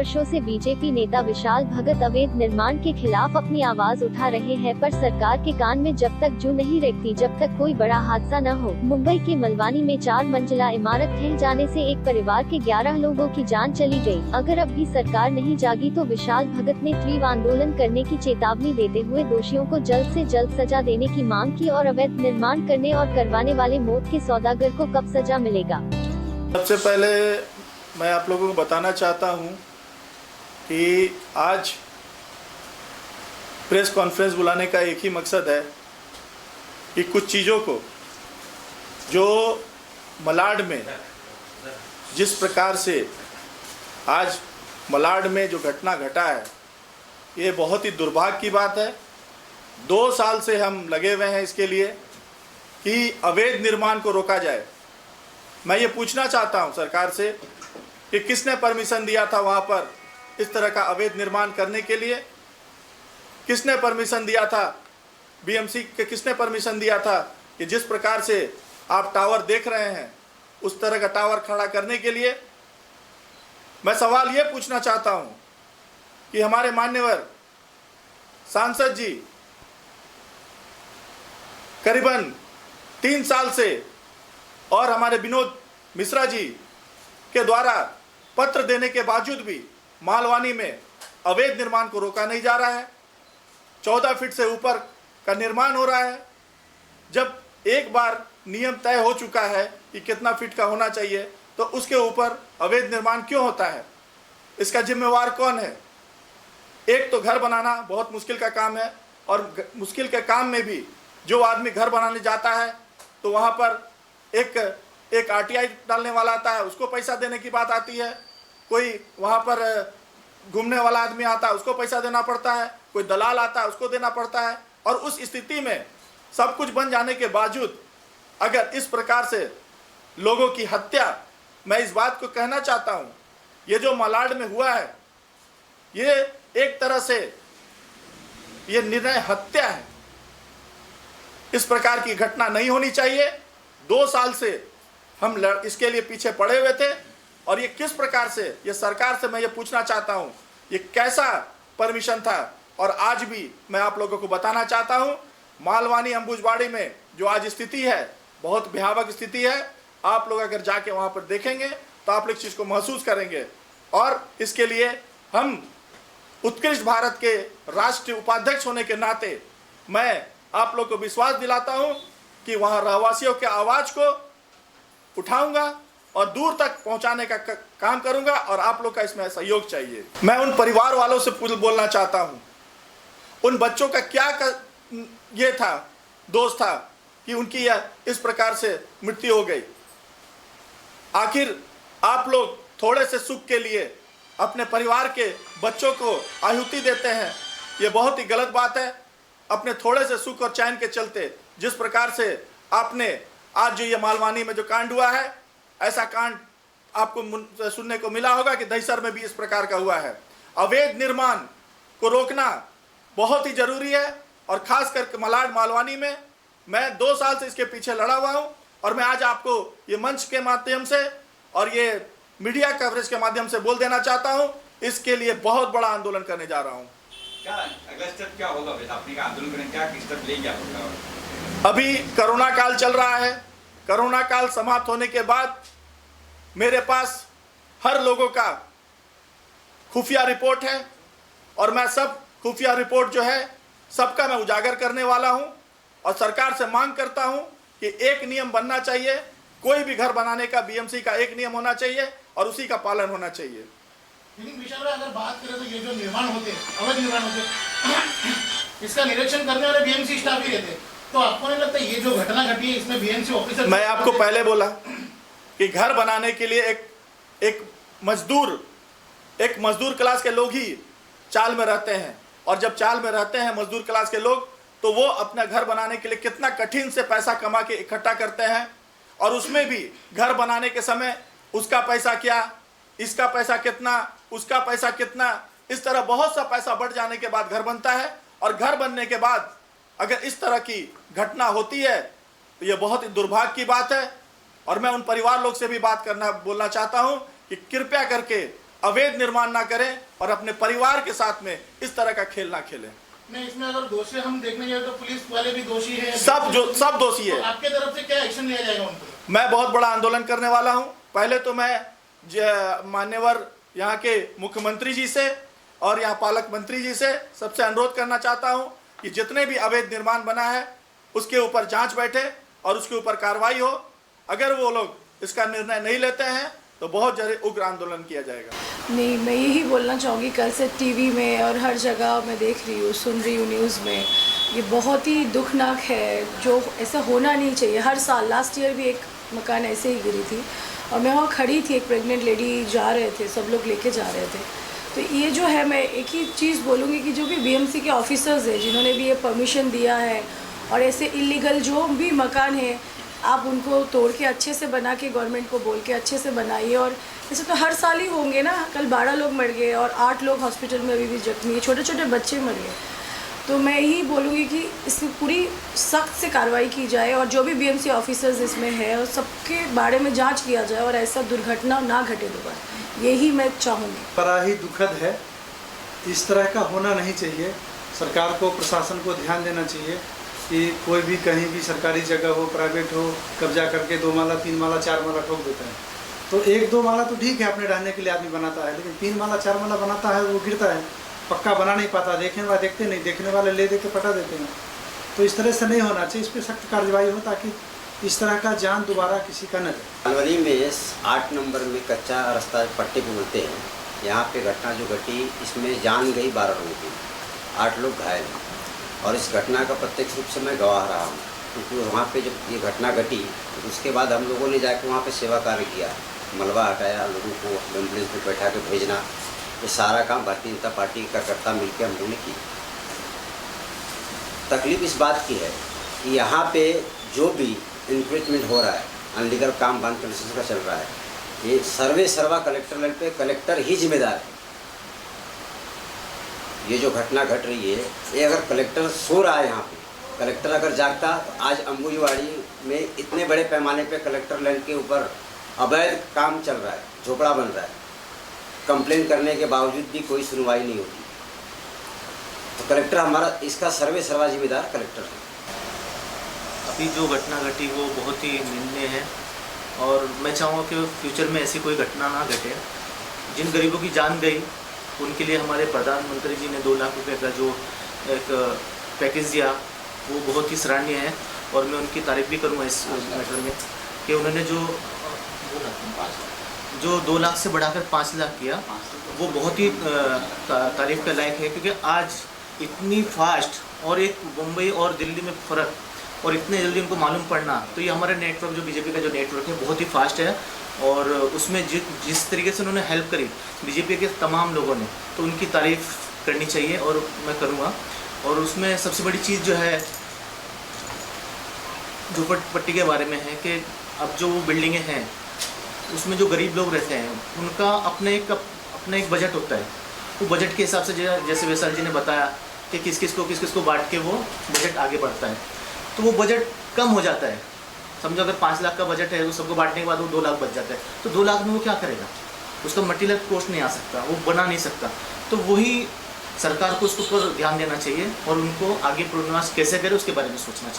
वर्षों से बीजेपी नेता विशाल भगत अवैध निर्माण के खिलाफ अपनी आवाज उठा रहे हैं, पर सरकार के कान में जब तक जू नहीं रेंगती, जब तक कोई बड़ा हादसा न हो। मुंबई के मलवानी में 4 मंजिला इमारत ढह जाने से एक परिवार के 11 लोगों की जान चली गई। अगर अब भी सरकार नहीं जागी तो विशाल भगत ने तीव्र आंदोलन करने की चेतावनी देते हुए दोषियों को जल्द से जल्द सजा देने की मांग की और अवैध निर्माण करने और करवाने वाले मौत के सौदागर को कब सजा मिलेगा। सबसे पहले मैं आप लोगों को बताना चाहता हूं कि आज प्रेस कॉन्फ्रेंस बुलाने का एक ही मकसद है कि कुछ चीज़ों को जो मलाड में जिस प्रकार से आज मलाड में जो घटना घटा है, ये बहुत ही दुर्भाग्य की बात है। 2 साल से हम लगे हुए हैं इसके लिए कि अवैध निर्माण को रोका जाए। मैं ये पूछना चाहता हूं सरकार से कि किसने परमिशन दिया था वहाँ पर इस तरह का अवैध निर्माण करने के लिए? किसने परमिशन दिया था? बीएमसी के किसने परमिशन दिया था कि जिस प्रकार से आप टावर देख रहे हैं उस तरह का टावर खड़ा करने के लिए? मैं सवाल ये पूछना चाहता हूँ कि हमारे मान्यवर सांसद जी करीबन 3 साल से और हमारे विनोद मिश्रा जी के द्वारा पत्र देने के बावजूद भी मालवानी में अवैध निर्माण को रोका नहीं जा रहा है। 14 फीट से ऊपर का निर्माण हो रहा है। जब एक बार नियम तय हो चुका है कि कितना फीट का होना चाहिए, तो उसके ऊपर अवैध निर्माण क्यों होता है? इसका जिम्मेवार कौन है? एक तो घर बनाना बहुत मुश्किल का काम है, और मुश्किल के काम में भी जो आदमी घर बनाने जाता है तो वहाँ पर एक आरटीआई डालने वाला आता है, उसको पैसा देने की बात आती है। कोई वहाँ पर घूमने वाला आदमी आता है, उसको पैसा देना पड़ता है। कोई दलाल आता है, उसको देना पड़ता है। और उस स्थिति में सब कुछ बन जाने के बावजूद अगर इस प्रकार से लोगों की हत्या, मैं इस बात को कहना चाहता हूँ, ये जो मलाड में हुआ है ये एक तरह से ये निर्णय हत्या है। इस प्रकार की घटना नहीं होनी चाहिए। 2 साल से हम इसके लिए पीछे पड़े हुए थे, और ये किस प्रकार से, ये सरकार से मैं ये पूछना चाहता हूँ, ये कैसा परमिशन था? और आज भी मैं आप लोगों को बताना चाहता हूँ, मालवानी अंबुजबाड़ी में जो आज स्थिति है बहुत भयावह स्थिति है। आप लोग अगर जाके वहाँ पर देखेंगे तो आप लोग इस चीज़ को महसूस करेंगे। और इसके लिए हम उत्कृष्ट भारत के राष्ट्रीय उपाध्यक्ष होने के नाते मैं आप लोग को विश्वास दिलाता हूँ कि वहाँ रहवासियों के आवाज़ को उठाऊंगा और दूर तक पहुंचाने का काम करूंगा, और आप लोग का इसमें सहयोग चाहिए। मैं उन परिवार वालों से बोलना चाहता हूं, उन बच्चों का क्या ये था, दोष था कि उनकी इस प्रकार से मृत्यु हो गई। आखिर आप लोग थोड़े से सुख के लिए अपने परिवार के बच्चों को आहुति देते हैं, ये बहुत ही गलत बात है। अपने थोड़े से सुख और चैन के चलते जिस प्रकार से आपने आज जो ये मालवानी में जो कांड हुआ है, ऐसा कांड आपको सुनने को मिला होगा कि दहिसर में भी इस प्रकार का हुआ है। अवैध निर्माण को रोकना बहुत ही जरूरी है, और खास करके मलाड मालवानी में मैं 2 साल से इसके पीछे लड़ा हुआ हूं, और मैं आज आपको ये मंच के माध्यम से और ये मीडिया कवरेज के माध्यम से बोल देना चाहता हूं, इसके लिए बहुत बड़ा आंदोलन करने जा रहा हूं। क्या अगला स्टेप क्या होगा? आपने कहा आंदोलन करें, क्या स्टेप लेंगे आप? अभी कोरोना काल चल रहा है। कोरोना काल समाप्त होने के बाद मेरे पास हर लोगों का खुफिया रिपोर्ट है, और मैं सब खुफिया रिपोर्ट जो है सबका मैं उजागर करने वाला हूं, और सरकार से मांग करता हूं कि एक नियम बनना चाहिए। कोई भी घर बनाने का बीएमसी का एक नियम होना चाहिए और उसी का पालन होना चाहिए। लेकिन विशाल भाई, अगर बात करें तो ये जो निर्माण होते हैं, अवैध निर्माण होते, इसका निरीक्षण करने वाले बीएमसी स्टाफ ही रहते, तो आपको नहीं लगता ये जो घटना घटी है इसमें बीएमसी ऑफिसर? मैं आपको पहले बोला कि घर बनाने के लिए एक मजदूर क्लास के लोग ही चाल में रहते हैं, और जब चाल में रहते हैं मजदूर क्लास के लोग, तो वो अपना घर बनाने के लिए कितना कठिन से पैसा कमा के इकट्ठा करते हैं, और उसमें भी घर बनाने के समय उसका पैसा क्या, इसका पैसा कितना, उसका पैसा कितना, इस तरह बहुत सा पैसा बढ़ जाने के बाद घर बनता है। और घर बनने के बाद अगर इस तरह की घटना होती है तो यह बहुत ही दुर्भाग्य की बात है। और मैं उन परिवार लोग से भी बोलना चाहता हूं कि कृपया करके अवैध निर्माण ना करें और अपने परिवार के साथ में इस तरह का खेल ना खेलें। नहीं, इसमें अगर दोषी हम देखने जाए तो पुलिस वाले भी दोषी है, सब दोषी है। तो आपके तरफ से क्या एक्शन लिया जाएगा उन पर? मैं बहुत बड़ा आंदोलन करने वाला हूं। पहले तो मैं मान्यवर यहाँ के मुख्यमंत्री जी से और यहाँ पालक मंत्री जी से सबसे अनुरोध करना चाहता हूं कि जितने भी अवैध निर्माण बना है उसके ऊपर जांच बैठे और उसके ऊपर कार्रवाई हो। अगर वो लोग इसका निर्णय नहीं लेते हैं तो बहुत जल्द उग्र आंदोलन किया जाएगा। नहीं, मैं यही बोलना चाहूँगी, कल से टीवी में और हर जगह मैं देख रही हूँ, सुन रही हूँ न्यूज़ में, ये बहुत ही दुखनाक है, जो ऐसा होना नहीं चाहिए। हर साल लास्ट ईयर भी एक मकान ऐसे ही गिरी थी और मैं वहाँ खड़ी थी, एक प्रेग्नेंट लेडी जा रहे थे, सब लोग लेके जा रहे थे। तो ये जो है, मैं एक ही चीज़ बोलूँगी कि जो भी बीएमसी के ऑफिसर्स हैं जिन्होंने भी ये परमिशन दिया है और ऐसे इलीगल जो भी मकान है आप उनको तोड़ के अच्छे से बना के गवर्नमेंट को बोल के अच्छे से बनाइए। और ऐसे तो हर साल ही होंगे ना, कल 12 लोग मर गए और 8 लोग हॉस्पिटल में अभी भी जख्मी है, छोटे छोटे बच्चे मर गए। तो मैं यही बोलूँगी कि इसमें पूरी सख्त से कार्रवाई की जाए और जो भी बीएमसी ऑफिसर्स इसमें है और सबके बारे में जांच किया जाए और ऐसा दुर्घटना ना घटे दोबारा, यही मैं चाहूँगी। बड़ा ही दुखद है, इस तरह का होना नहीं चाहिए। सरकार को, प्रशासन को ध्यान देना चाहिए कि कोई भी कहीं भी सरकारी जगह हो, प्राइवेट हो, कब्जा करके 2 माला 3 माला 4 माला ठोक देता है। तो 1-2 माला तो ठीक है, अपने रहने के लिए आदमी बनाता है, लेकिन 3 माला 4 माला बनाता है, वो गिरता है, पक्का बना नहीं पाता। देखने वाले देखते नहीं, देखने वाले ले दे के पटा देते हैं। तो इस तरह से नहीं होना चाहिए, इस पर सख्त कार्रवाई हो ताकि इस तरह का जान दोबारा किसी का न जाए। मालवनी में 8 नंबर में कच्चा रास्ता पट्टे पे बोलते हैं, यहाँ पे घटना जो घटी इसमें जान गई 12 लोगों की, 8 लोग घायल हैं। और इस घटना का प्रत्यक्ष रूप से मैं गवाह रहा हूँ, क्योंकि वहाँ पे जब ये घटना घटी तो उसके बाद हम लोगों ने जाके वहाँ पे सेवा कार्य किया, मलबा हटाया, लोगों को एम्बुलेंस में बैठा के भेजना, ये सारा काम भारतीय जनता पार्टी का कर्ता मिलकर हम लोगों ने किया। तकलीफ इस बात की है कि यहाँ पे जो भी इंक्रोचमेंट हो रहा है, अनलीगल काम बांध कंस्ट्रक्शन का चल रहा है, ये सर्वे सर्वा कलेक्टर लेवल पे कलेक्टर ही जिम्मेदार है। ये जो घटना घट रही है, ये अगर कलेक्टर सो रहा है यहाँ पे, कलेक्टर अगर जागता तो आज अम्बुईवाड़ी में इतने बड़े पैमाने पे कलेक्टर लैंड के ऊपर अवैध काम चल रहा है, झोपड़ा बन रहा है, कंप्लेन करने के बावजूद भी कोई सुनवाई नहीं होती। तो कलेक्टर हमारा इसका सर्वे सर्वा जिम्मेदार कलेक्टर है। अभी जो घटना घटी वो बहुत ही निंदनीय है और मैं चाहूँगा कि फ्यूचर में ऐसी कोई घटना ना घटे। जिन गरीबों की जान गई उनके लिए हमारे प्रधानमंत्री जी ने 2 लाख रुपए का जो एक पैकेज दिया वो बहुत ही सराहनीय है और मैं उनकी तारीफ भी करूँगा इस मैटर में कि उन्होंने जो 2 लाख से बढ़ाकर 5 लाख किया वो बहुत ही तारीफ का लायक है, क्योंकि आज इतनी फास्ट और एक मुंबई और दिल्ली में फ़र्क और इतने जल्दी उनको मालूम पड़ना, तो ये हमारा नेटवर्क जो बीजेपी का जो नेटवर्क है बहुत ही फास्ट है और उसमें जिस तरीके से उन्होंने हेल्प करी बीजेपी के तमाम लोगों ने, तो उनकी तारीफ़ करनी चाहिए और मैं करूँगा। और उसमें सबसे बड़ी चीज़ जो है झोपड़पट्टी के बारे में है कि अब जो बिल्डिंगें हैं उसमें जो गरीब लोग रहते हैं उनका अपना एक बजट होता है। वो बजट के हिसाब से जैसे वैशाल जी ने बताया कि किस किस को बांट के वो बजट आगे बढ़ता है, तो वो बजट कम हो जाता है। समझो अगर 5 लाख का बजट है तो सबको बांटने के बाद वो 2 लाख बच जाता है, तो 2 लाख में वो क्या करेगा? उसका मटेरियल कॉस्ट नहीं आ सकता, वो बना नहीं सकता। तो वही सरकार को उसके ऊपर ध्यान देना चाहिए और उनको आगे पुनर्वास कैसे करे उसके बारे में सोचना चाहिए।